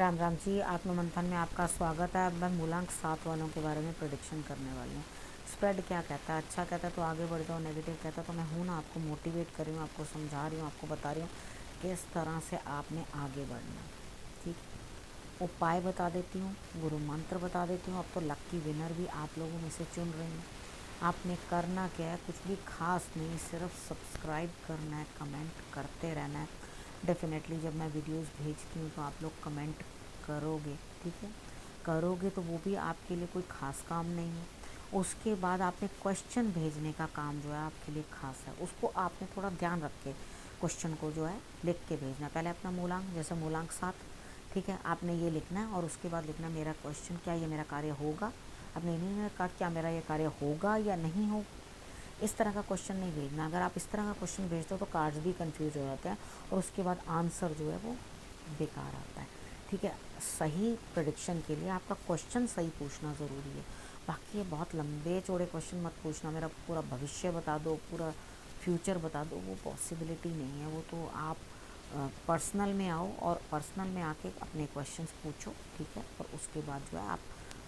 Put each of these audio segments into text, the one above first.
राम राम जी। आत्ममंथन में आपका स्वागत है। अब मैं मूलांक 7 वालों के बारे में प्रेडिक्शन करने वाली हूँ। स्प्रेड क्या कहता है? अच्छा कहता है तो आगे बढ़ जाओ, नेगेटिव कहता है तो मैं हूँ ना, आपको मोटिवेट कर रही हूँ, आपको समझा रही हूँ, आपको बता रही हूँ किस तरह से आपने आगे बढ़ना। ठीक, उपाय बता देती हूँ, गुरु मंत्र बता देती हूँ। अब तो लक्की विनर भी आप लोगों में से चुन रही हूँ। आपने करना क्या है? कुछ भी खास नहीं, सिर्फ सब्सक्राइब करना है, कमेंट करते रहना है। डेफिनेटली जब मैं वीडियोस भेजती हूँ तो आप लोग कमेंट करोगे, ठीक है? करोगे तो वो भी आपके लिए कोई ख़ास काम नहीं है। उसके बाद आपने क्वेश्चन भेजने का काम जो है आपके लिए ख़ास है। उसको आपने थोड़ा ध्यान रख के क्वेश्चन को जो है लिख के भेजना। पहले अपना मूलांक, जैसे मूलांक 7, ठीक है, आपने ये लिखना है और उसके बाद लिखना मेरा क्वेश्चन, क्या ये मेरा कार्य होगा। आपने नहीं कहा क्या मेरा ये कार्य होगा या नहीं होगा। इस तरह का क्वेश्चन नहीं भेजना। अगर आप इस तरह का क्वेश्चन भेजते हो तो कार्ड्स भी कंफ्यूज हो जाते हैं और उसके बाद आंसर जो है वो बेकार आता है। ठीक है, सही प्रेडिक्शन के लिए आपका क्वेश्चन सही पूछना ज़रूरी है। बाकी ये बहुत लंबे चौड़े क्वेश्चन मत पूछना, मेरा पूरा भविष्य बता दो, पूरा फ्यूचर बता दो, वो पॉसिबिलिटी नहीं है। वो तो आप पर्सनल में आओ और पर्सनल में आके अपने क्वेश्चंस पूछो, ठीक है, और उसके बाद जो है आप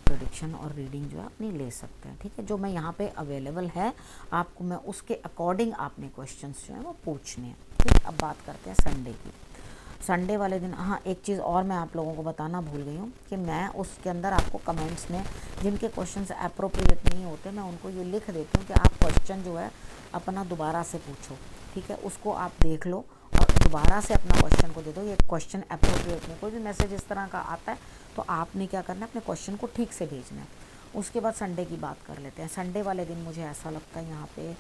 प्रेडिक्शन और रीडिंग जो है अपनी ले सकते हैं। ठीक है, जो मैं यहाँ पे अवेलेबल है आपको, मैं उसके अकॉर्डिंग आपने क्वेश्चंस जो है वो पूछने हैं। ठीक, अब बात करते हैं संडे की। संडे वाले दिन, हाँ, एक चीज़ और मैं आप लोगों को बताना भूल गई हूँ कि मैं उसके अंदर आपको कमेंट्स में जिनके क्वेश्चंस अप्रोप्रिएट नहीं होते, मैं उनको ये लिख देती हूँ कि आप क्वेश्चन जो है अपना दोबारा से पूछो। ठीक है, उसको आप देख लो और दोबारा से अपना क्वेश्चन को दे दो। ये क्वेश्चन अप्रोप्रिएट नहीं। कोई भी मैसेज इस तरह का आता है तो आपने क्या करना है, अपने क्वेश्चन को ठीक से भेजना है। उसके बाद संडे की बात कर लेते हैं। संडे वाले दिन मुझे ऐसा लगता है यहाँ पे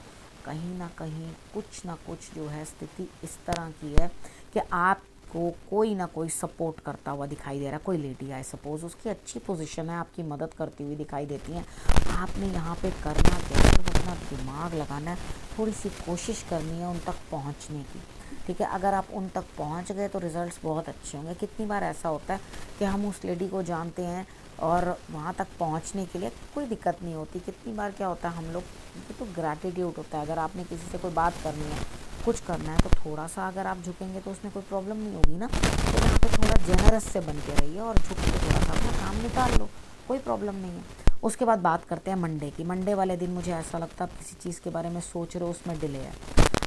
कहीं ना कुछ जो है स्थिति इस तरह की है कि आपको कोई ना कोई सपोर्ट करता हुआ दिखाई दे रहा है। कोई लेडी है सपोज, उसकी अच्छी पोजीशन है, आपकी मदद करती हुई दिखाई देती हैं। आपने यहाँ पे करना क्या है, तो अपना दिमाग लगाना है, थोड़ी सी कोशिश करनी है उन तक पहुँचने की। ठीक है, अगर आप उन तक पहुंच गए तो रिज़ल्ट्स बहुत अच्छे होंगे। कितनी बार ऐसा होता है कि हम उस लेडी को जानते हैं और वहाँ तक पहुँचने के लिए कोई दिक्कत नहीं होती। कितनी बार क्या होता है, हम लोग ये तो ग्रैटिट्यूड होता है। अगर आपने किसी से कोई बात करनी है, कुछ करना है, तो थोड़ा सा अगर आप झुकेंगे तो उसमें कोई प्रॉब्लम नहीं होगी ना। तो यहाँ पे थोड़ा जेनरस से बन के रहिए और झुक के थोड़ा सा अपना काम निकाल लो, कोई प्रॉब्लम नहीं है। उसके बाद बात करते हैं मंडे की। मंडे वाले दिन मुझे ऐसा लगता है आप किसी चीज़ के बारे में सोच रहे हो, उसमें डिले है,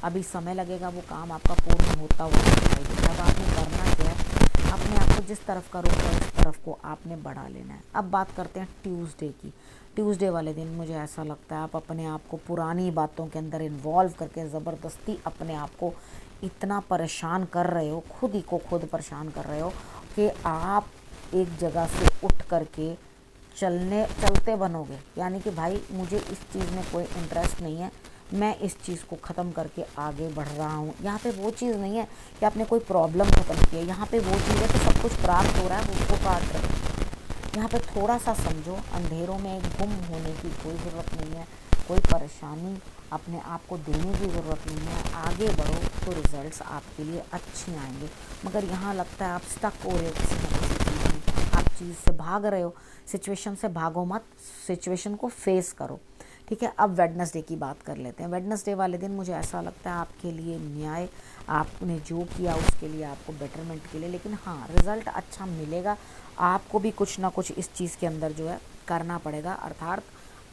अभी समय लगेगा, वो काम आपका पूर्ण होता हुआ दिखाई देगा। अब आपने करना क्या है, अपने आप को जिस तरफ का रोक है उस तरफ को आपने बढ़ा लेना है। अब बात करते हैं ट्यूसडे की। ट्यूसडे वाले दिन मुझे ऐसा लगता है आप अपने आप को पुरानी बातों के अंदर इन्वॉल्व करके ज़बरदस्ती अपने आप को इतना परेशान कर रहे हो, खुद ही को खुद परेशान कर रहे हो कि आप एक जगह से उठ करके चलते बनोगे। यानी कि भाई मुझे इस चीज़ में कोई इंटरेस्ट नहीं है, मैं इस चीज़ को ख़त्म करके आगे बढ़ रहा हूँ। यहाँ पे वो चीज़ नहीं है कि आपने कोई प्रॉब्लम ख़त्म की है, यहाँ पे वो चीज़ है कि सब कुछ प्राप्त हो रहा है, वो उसको काट रहे हो। यहाँ पे थोड़ा सा समझो, अंधेरों में गुम होने की कोई ज़रूरत नहीं है, कोई परेशानी अपने आप को देने की ज़रूरत नहीं है। आगे बढ़ो तो रिज़ल्ट्स आपके लिए अच्छे आएंगे। मगर यहाँ लगता है आप स्टक हो रहे हो किसी न किसी चीज़ में, आप चीज़ से भाग रहे हो। सिचुएशन से भागो मत, सिचुएशन को फेस करो। ठीक है, अब वेडनेसडे की बात कर लेते हैं। वेडनेसडे वाले दिन मुझे ऐसा लगता है आपके लिए न्याय, आपने जो किया उसके लिए, आपको बेटरमेंट के लिए, लेकिन हाँ रिज़ल्ट अच्छा मिलेगा। आपको भी कुछ ना कुछ इस चीज़ के अंदर जो है करना पड़ेगा, अर्थात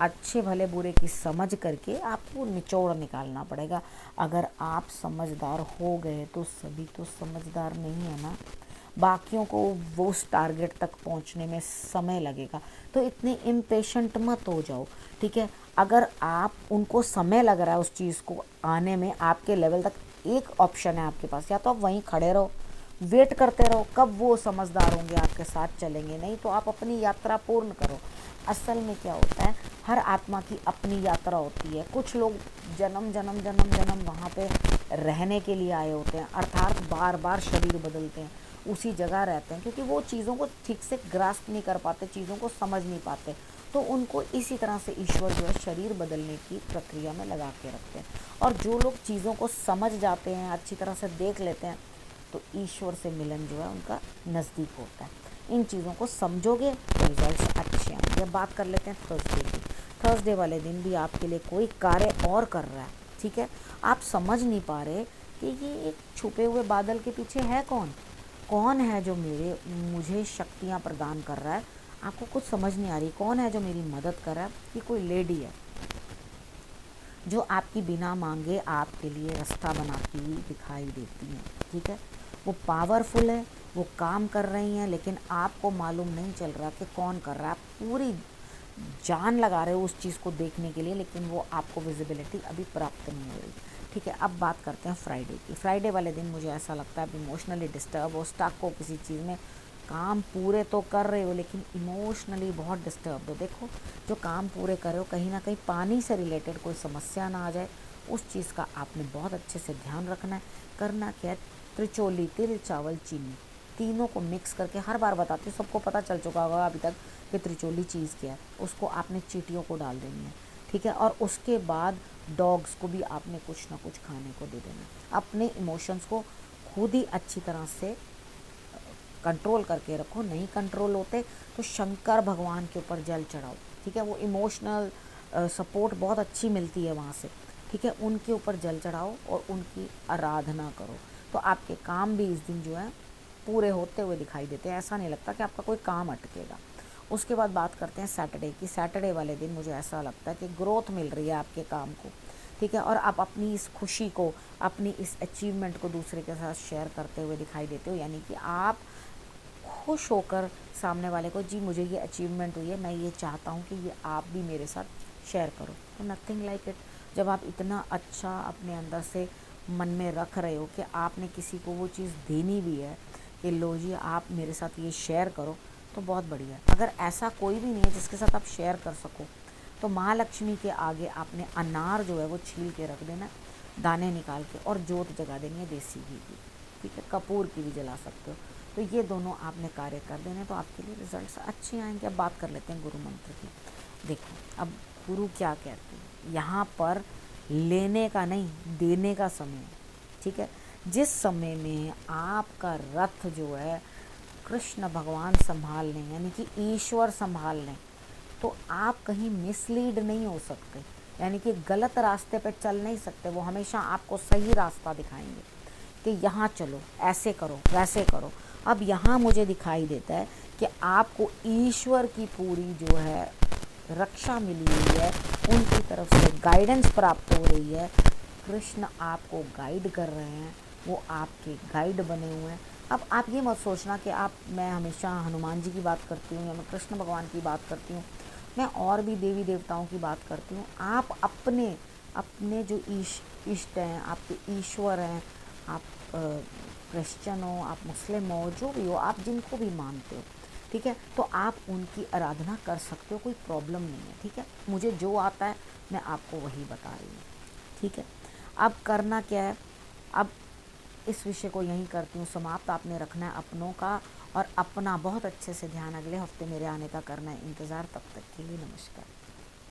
अच्छे भले बुरे की समझ करके आपको निचोड़ निकालना पड़ेगा। अगर आप समझदार हो गए तो सभी तो समझदार नहीं है ना, बाकियों को वो उस टारगेट तक पहुंचने में समय लगेगा। तो इतने इम्पेशेंट मत हो जाओ। ठीक है, अगर आप उनको समय लग रहा है उस चीज़ को आने में, आपके लेवल तक एक ऑप्शन है आपके पास, या तो आप वहीं खड़े रहो, वेट करते रहो कब वो समझदार होंगे आपके साथ चलेंगे, नहीं तो आप अपनी यात्रा पूर्ण करो। असल में क्या होता है, हर आत्मा की अपनी यात्रा होती है। कुछ लोग जन्म जन्म जन्म जन्म वहाँ पे रहने के लिए आए होते हैं, अर्थात बार बार शरीर बदलते हैं, उसी जगह रहते हैं, क्योंकि वो चीज़ों को ठीक से ग्रास्प नहीं कर पाते, चीज़ों को समझ नहीं पाते। तो उनको इसी तरह से ईश्वर जो है शरीर बदलने की प्रक्रिया में लगा के रखते हैं। और जो लोग चीज़ों को समझ जाते हैं, अच्छी तरह से देख लेते हैं, तो ईश्वर से मिलन जो है उनका नज़दीक होता है। इन चीज़ों को समझोगे तो रिजल्ट्स अच्छे आएंगे। बात कर लेते हैं थर्सडे की। थर्सडे वाले दिन भी आपके लिए कोई कार्य और कर रहा है। ठीक है, आप समझ नहीं पा रहे कि ये एक छुपे हुए बादल के पीछे है कौन, कौन है जो मुझे शक्तियाँ प्रदान कर रहा है, आपको कुछ समझ नहीं आ रही, कौन है जो मेरी मदद कर रहा है। ये कोई लेडी है जो आपकी बिना मांगे आपके लिए रास्ता बनाती हुई दिखाई देती है, ठीक है। वो पावरफुल है, वो काम कर रही हैं, लेकिन आपको मालूम नहीं चल रहा कि कौन कर रहा है। आप पूरी जान लगा रहे हो उस चीज़ को देखने के लिए, लेकिन वो आपको विजिबिलिटी अभी प्राप्त नहीं हो रही, ठीक है। अब बात करते हैं फ्राइडे की। फ्राइडे वाले दिन मुझे ऐसा लगता है आप इमोशनली डिस्टर्ब हो, स्टक हो किसी चीज़ में, काम पूरे तो कर रहे हो लेकिन इमोशनली बहुत डिस्टर्ब हो। देखो, जो काम पूरे कर रहे हो कहीं ना कहीं पानी से रिलेटेड कोई समस्या ना आ जाए, उस चीज़ का आपने बहुत अच्छे से ध्यान रखना है। करना क्या है, त्रिचोली, तिल, चावल, चीनी, तीनों को मिक्स करके, हर बार बताती हूँ, सबको पता चल चुका होगा अभी तक कि त्रिचोली चीज़ क्या है, उसको आपने चींटियों को डाल देनी है, ठीक है। और उसके बाद डॉग्स को भी आपने कुछ ना कुछ खाने को दे देना है। अपने इमोशंस को खुद ही अच्छी तरह से कंट्रोल करके रखो। नहीं कंट्रोल होते तो शंकर भगवान के ऊपर जल चढ़ाओ, ठीक है। वो इमोशनल सपोर्ट बहुत अच्छी मिलती है वहाँ से, ठीक है। उनके ऊपर जल चढ़ाओ और उनकी आराधना करो, तो आपके काम भी इस दिन जो है पूरे होते हुए दिखाई देते हैं। ऐसा नहीं लगता कि आपका कोई काम अटकेगा। उसके बाद बात करते हैं सैटरडे की। सैटरडे वाले दिन मुझे ऐसा लगता है कि ग्रोथ मिल रही है आपके काम को, ठीक है। और आप अपनी इस खुशी को, अपनी इस अचीवमेंट को दूसरे के साथ शेयर करते हुए दिखाई देते हो, यानी कि आप खुश होकर सामने वाले को, जी मुझे ये अचीवमेंट हुई है, मैं ये चाहता हूँ कि ये आप भी मेरे साथ शेयर करो। तो नथिंग लाइक इट, जब आप इतना अच्छा अपने अंदर से मन में रख रहे हो कि आपने किसी को वो चीज़ देनी भी है कि लो जी आप मेरे साथ ये शेयर करो, तो बहुत बढ़िया है। अगर ऐसा कोई भी नहीं है जिसके साथ आप शेयर कर सको, तो महालक्ष्मी के आगे आपने अनार जो है वो छील के रख देना, दाने निकाल के, और जोत जगा देनी है देसी घी की, ठीक है। कपूर की भी जला सकते हो। तो ये दोनों आपने कार्य कर देने, तो आपके लिए रिजल्ट्स अच्छे आएंगे। अब बात कर लेते हैं गुरु मंत्र की। देखो, अब गुरु क्या कहते हैं, यहाँ पर लेने का नहीं, देने का समय है, ठीक है। जिस समय में आपका रथ जो है कृष्ण भगवान संभाल लें, यानी कि ईश्वर संभाल लें, तो आप कहीं मिसलीड नहीं हो सकते, यानी कि गलत रास्ते पे चल नहीं सकते। वो हमेशा आपको सही रास्ता दिखाएंगे कि यहाँ चलो, ऐसे करो, वैसे करो। अब यहाँ मुझे दिखाई देता है कि आपको ईश्वर की पूरी जो है रक्षा मिली हुई है, उनकी तरफ से गाइडेंस प्राप्त हो रही है। कृष्ण आपको गाइड कर रहे हैं, वो आपके गाइड बने हुए हैं। अब आप ये मत सोचना कि मैं हमेशा हनुमान जी की बात करती हूँ या मैं कृष्ण भगवान की बात करती हूँ, मैं और भी देवी देवताओं की बात करती हूँ। आप अपने जो इष्ट हैं, आपके ईश्वर हैं, आप क्रिश्चियन हो, आप मुस्लिम हो, जो भी हो, आप जिनको भी मानते हो, ठीक है, तो आप उनकी आराधना कर सकते हो, कोई प्रॉब्लम नहीं है, ठीक है। मुझे जो आता है मैं आपको वही बता रही हूँ, ठीक है। अब करना क्या है, अब इस विषय को यहीं करती हूँ समाप्त। आपने रखना है अपनों का और अपना बहुत अच्छे से ध्यान। अगले हफ्ते मेरे आने का करना है इंतज़ार। तब तक के लिए नमस्कार।